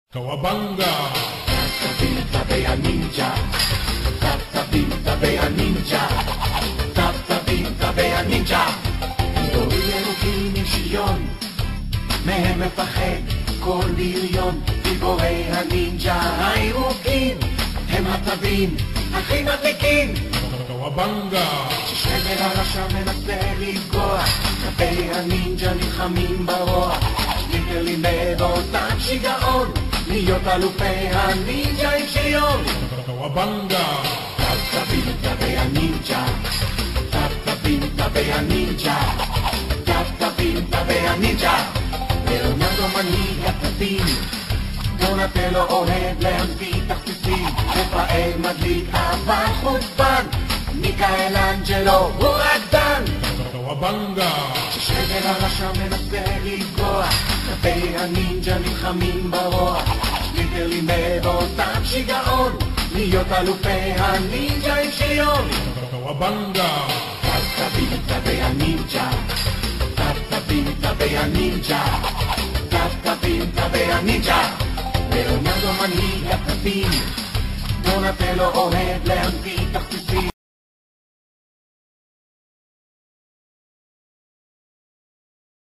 Kawabanga! Tabi-tabi a ninja. Tabi-tabi a ninja. Tabi-tabi a ninja. גדולי אלוקים עם שריון, מהם מפחד כל בריון. גיבורי הנינג'ה הירוקים הם הטובים הכי מדליקים. Kawabanga! ששבר הרשע מנסה לפגוע, כלפי הנינג'ה נלחמים ברוע. ליטר לימד אותם שיגעון, להיות אלופי הנינג'ה עם שריון. Kawabanga! Tabi-tabi a ninja. Tabi-tabi a ninja. Tabi-tabi a ninja. ליאונרדו מנהיג הטבים, דונטלו אוהב להמציא תכסיסים, רפאל מדליק אבל חוצפן, מיקאלאנג'לו הוא רקדן. Kawabanga! ששבר הרשע מנסה לפגוע, כלפי הנינג'ה נלחמים ברוע. ליטר לימד אותם שיגעון, להיות אלופי הנינג'ה עם שריון. Kawabanga! Tabi-tabi a ninja. Tabi-tabi a ninja. Tabi-tabi a ninja. ליאונרדו מנהיג הטבים, דונטלו אוהב להמציא